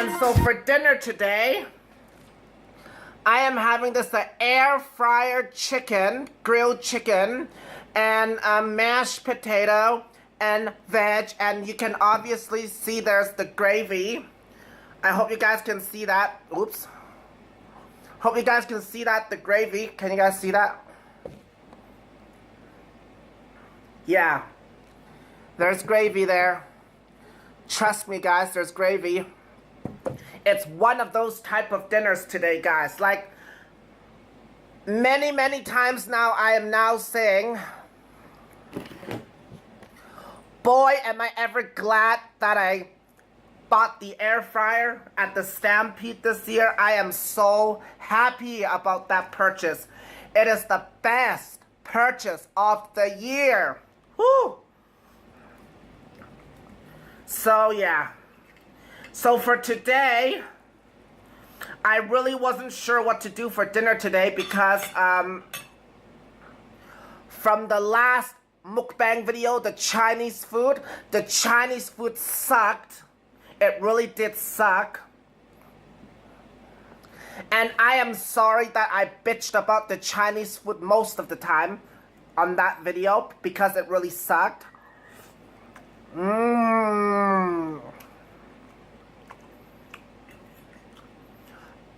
And so for dinner today, I am having this air fryer chicken, grilled chicken, and mashed potato and veg. And you can obviously see there's the gravy. I hope you guys can see that. Oops. Hope you guys can see that, the gravy. Can you guys see that? Yeah. There's gravy there. Trust me, guys, there's gravy. It's one of those type of dinners today, guys. Like, many times now, I am now saying, boy, am I ever glad that I bought the air fryer at the Stampede this year. I am so happy about that purchase. It is the best purchase of the year. Woo! So, yeah. So for today, I really wasn't sure what to do for dinner today because from the last mukbang video, the Chinese food sucked. It really did suck. And I am sorry that I bitched about the Chinese food most of the time on that video because it really sucked.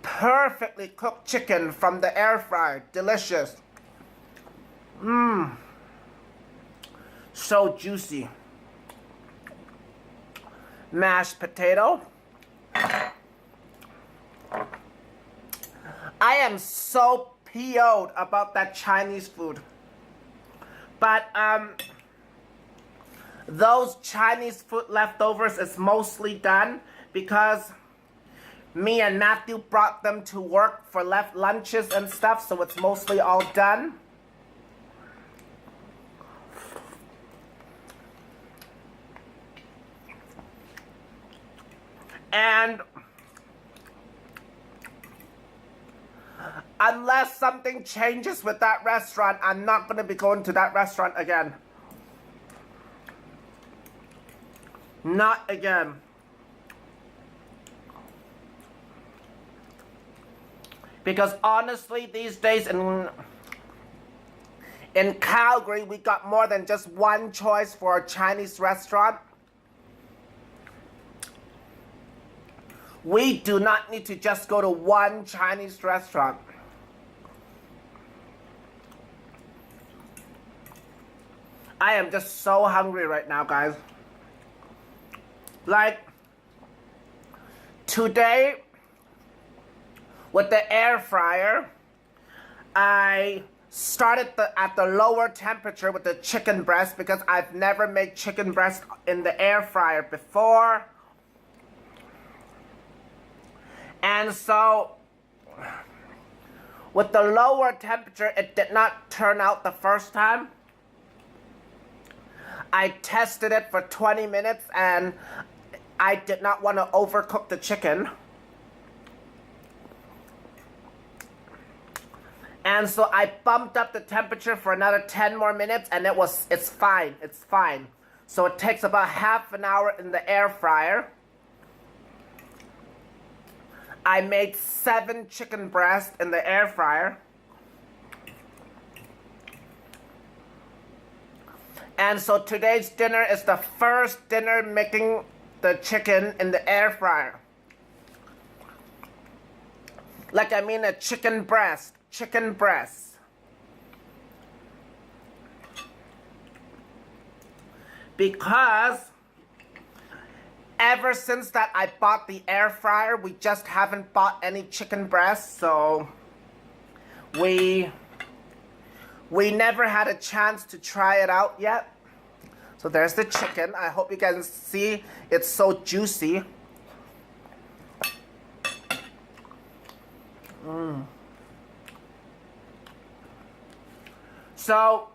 Perfectly cooked chicken from the air fryer. Delicious. So juicy. Mashed potato. I am so PO'd about that Chinese food. But those Chinese food leftovers is mostly done because me and Matthew brought them to work for left lunches and stuff, so it's mostly all done. And unless something changes with that restaurant, I'm not going to be going to that restaurant again. Not again. Because honestly, these days in Calgary, we got more than just one choice for a Chinese restaurant. We do not need to just go to one Chinese restaurant. I am just so hungry right now, guys. Like, today, with the air fryer, I started at the lower temperature with the chicken breast because I've never made chicken breast in the air fryer before. And so, with the lower temperature, it did not turn out the first time. I tested it for 20 minutes and I did not want to overcook the chicken. And so I bumped up the temperature for another 10 more minutes and it's fine, it's fine. So it takes about half an hour in the air fryer. I made 7 chicken breasts in the air fryer. And so today's dinner is the first dinner making the chicken in the air fryer. Like, I mean a chicken breast. Chicken breast. Because ever since that I bought the air fryer, we just haven't bought any chicken breasts, so we never had a chance to try it out yet. So there's the chicken. I hope you guys see it's so juicy. So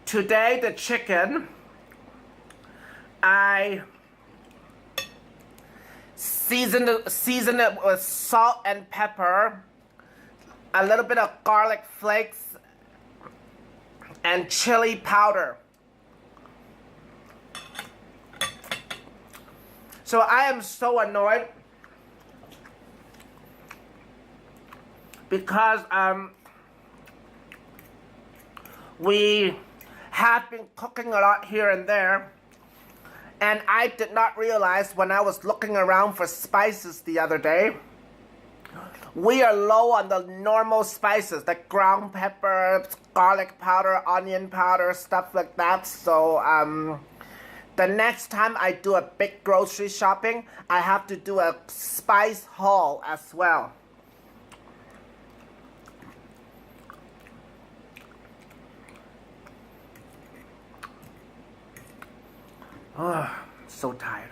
today the chicken, I seasoned it with salt and pepper, a little bit of garlic flakes, and chili powder. So I am so annoyed because we have been cooking a lot here and there, and I did not realize when I was looking around for spices the other day, we are low on the normal spices like ground pepper, garlic powder, onion powder, stuff like that. So the next time I do a big grocery shopping, I have to do a spice haul as well. Oh, so tired.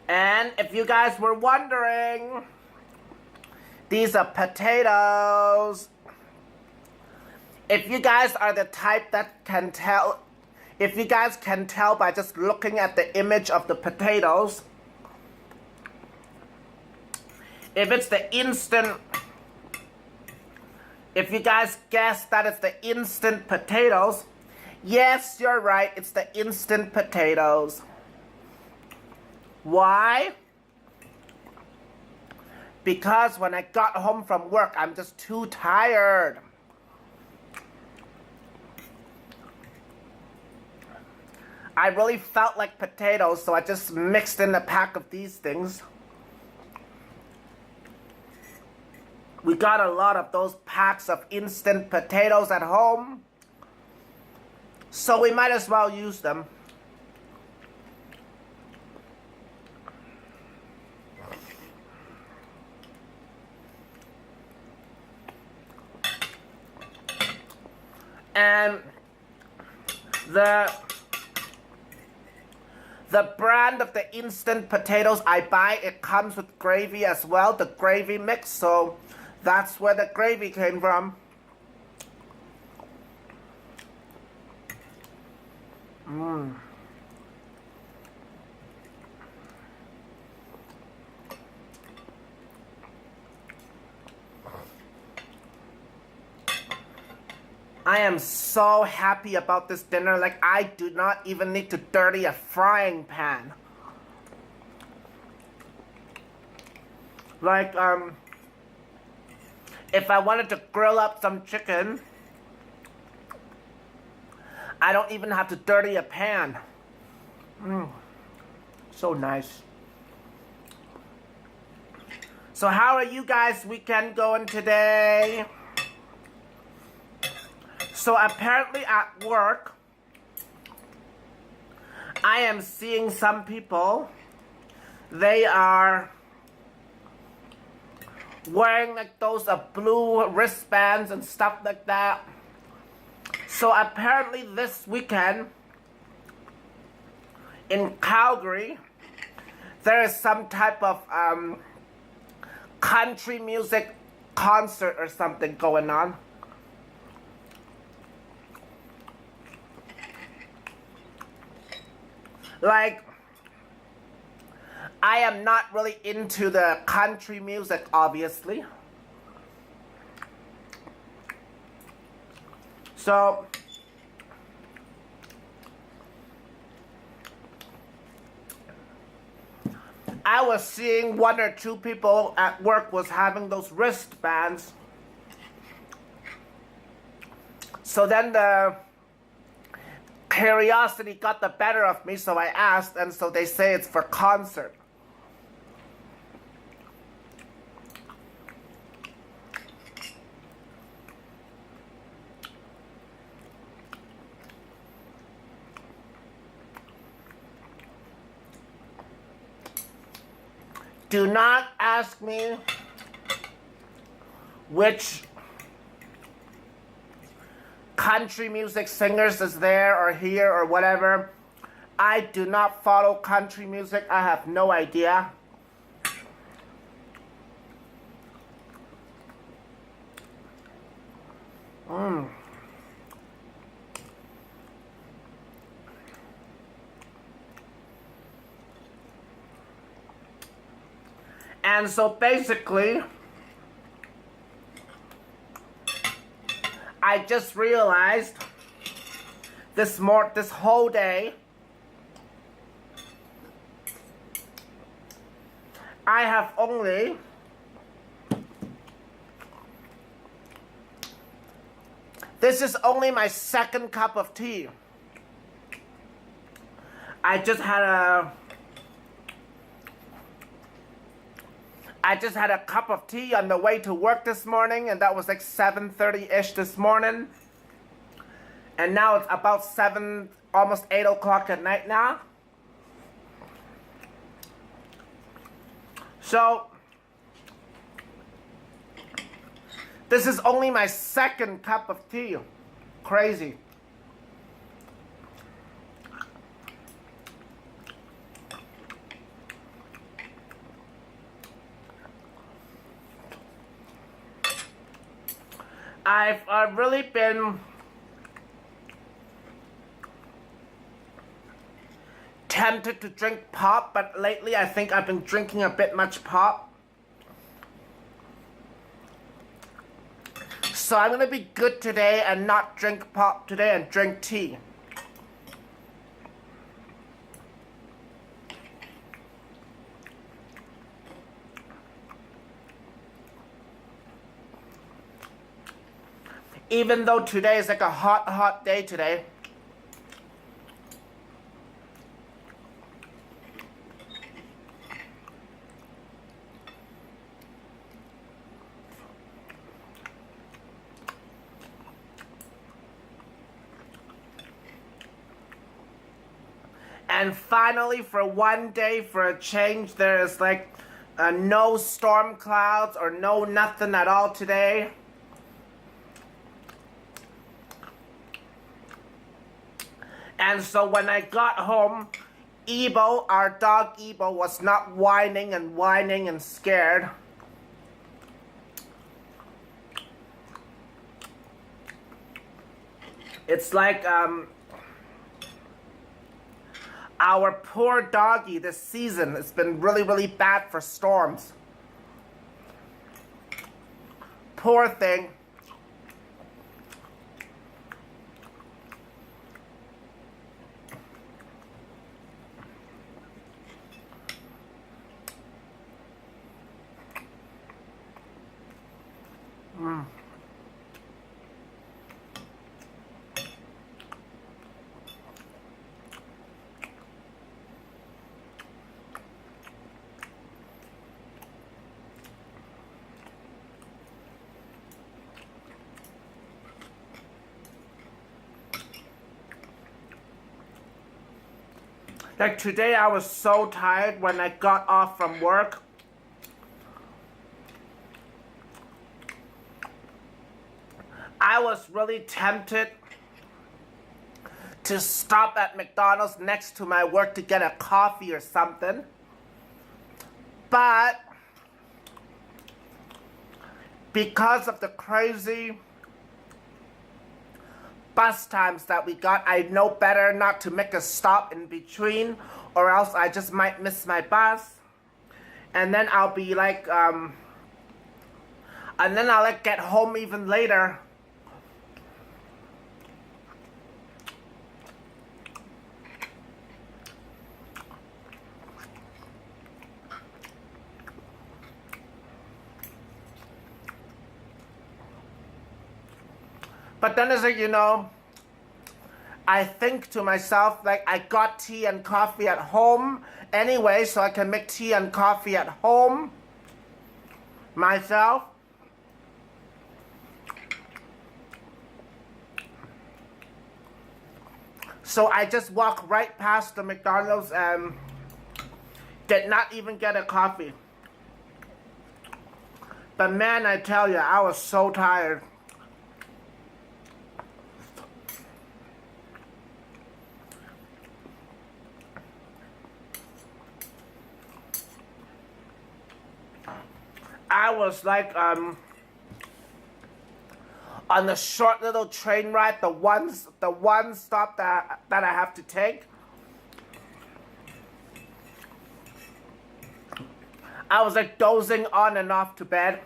And if you guys were wondering, these are potatoes. If you guys are the type that can tell, if you guys can tell by just looking at the image of the potatoes, if it's the instant, if you guys guess that it's the instant potatoes, yes, you're right, it's the instant potatoes. Why? Because when I got home from work, I'm just too tired. I really felt like potatoes, so I just mixed in a pack of these things. We got a lot of those packs of instant potatoes at home, so we might as well use them. And the brand of the instant potatoes I buy, it comes with gravy as well, the gravy mix, so that's where the gravy came from. I am so happy about this dinner. Like, I do not even need to dirty a frying pan. Like, if I wanted to grill up some chicken, I don't even have to dirty a pan. So nice. So how are you guys' weekend going today? So apparently at work, I am seeing some people, they are wearing like those blue wristbands and stuff like that. So apparently this weekend in Calgary, there is some type of country music concert or something going on. Like, I am not really into the country music, obviously. So, I was seeing one or two people at work was having those wristbands. So then the curiosity got the better of me, so I asked, and so they say it's for concert. Do not ask me which country music singers is there or here or whatever. I do not follow country music. I have no idea. And so basically, I just realized this whole day, I have only this is only my second cup of tea. I just had a cup of tea on the way to work this morning, and that was like 7:30-ish this morning. And now it's about 7, almost 8 o'clock at night now. So, this is only my second cup of tea. Crazy. I've really been tempted to drink pop, but lately I think I've been drinking a bit much pop. So I'm gonna be good today and not drink pop today and drink tea. Even though today is like a hot day today. And finally, for one day, for a change, there is like no storm clouds or no nothing at all today. And so when I got home, Ebo, our dog Ebo, was not whining and scared. It's like our poor doggy this season. It's been really bad for storms. Poor thing. Like today I was so tired when I got off from work. I was really tempted to stop at McDonald's next to my work to get a coffee or something. But because of the crazy bus times that we got, I know better not to make a stop in between, or else I just might miss my bus. And then I'll be like, and then I'll like get home even later. But then, as you know, I think to myself, like, I got tea and coffee at home anyway, so I can make tea and coffee at home myself. So I just walked right past the McDonald's and did not even get a coffee. But man, I tell you, I was so tired. I was like on the short little train ride, the one stop that I have to take. I was like dozing on and off to bed.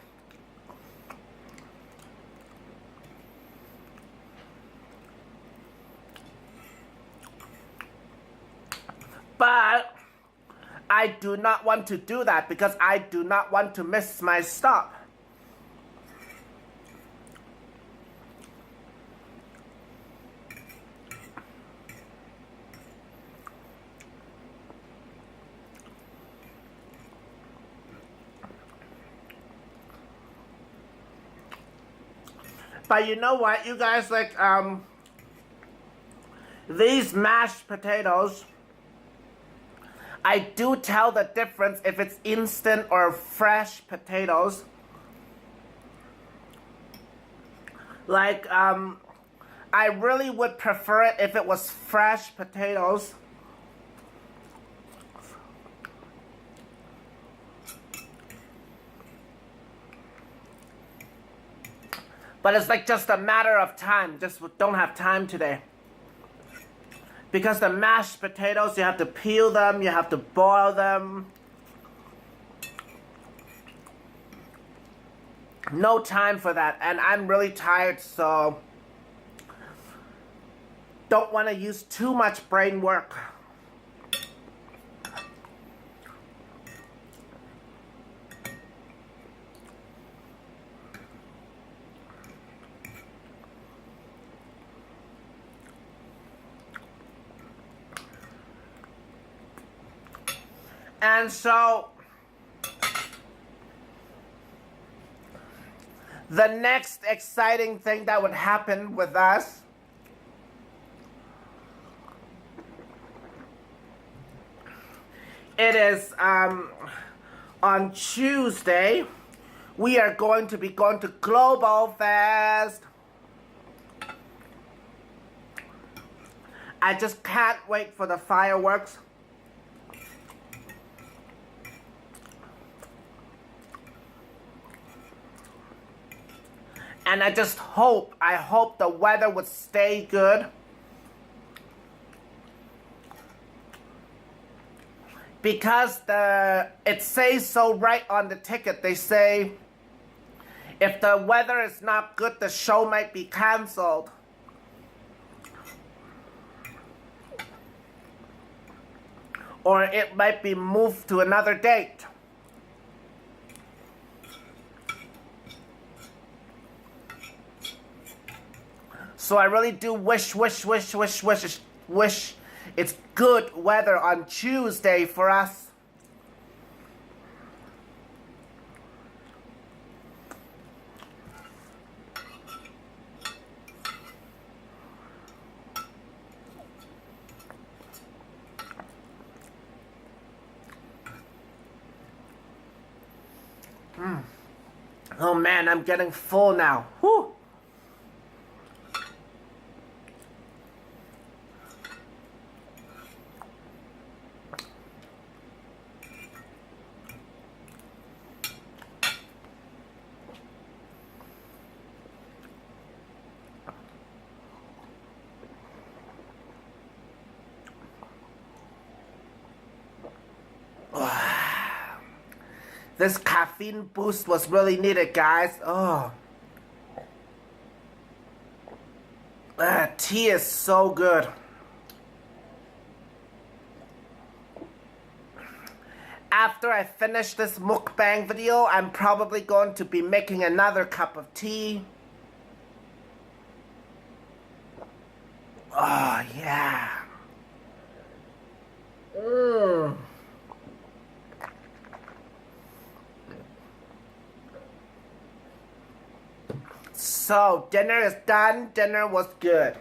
But I do not want to do that because I do not want to miss my stop. But you know what, you guys, like, these mashed potatoes, I do tell the difference if it's instant or fresh potatoes. Like, I really would prefer it if it was fresh potatoes. But it's like just a matter of time. Just don't have time today. Because the mashed potatoes, you have to peel them, you have to boil them. No time for that. And I'm really tired, so don't want to use too much brain work. And so, the next exciting thing that would happen with us it is on Tuesday, we are going to be going to Global Fest. I just can't wait for the fireworks. And I just hope, the weather would stay good. Because it says so right on the ticket. They say, if the weather is not good, the show might be canceled. Or it might be moved to another date. So I really do wish it's good weather on Tuesday for us. Oh man, I'm getting full now. Whew. This caffeine boost was really needed, guys. Oh. Tea is so good. After I finish this mukbang video, I'm probably going to be making another cup of tea. Oh, yeah. So, dinner is done. Dinner was good.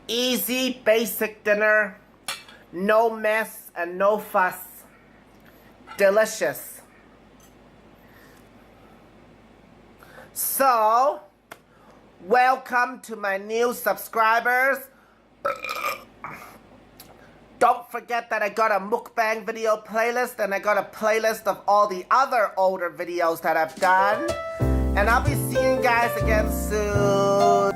Easy, basic dinner. No mess and no fuss. Delicious. So, welcome to my new subscribers. Don't forget that I got a mukbang video playlist and I got a playlist of all the other older videos that I've done. And I'll be seeing you guys again soon.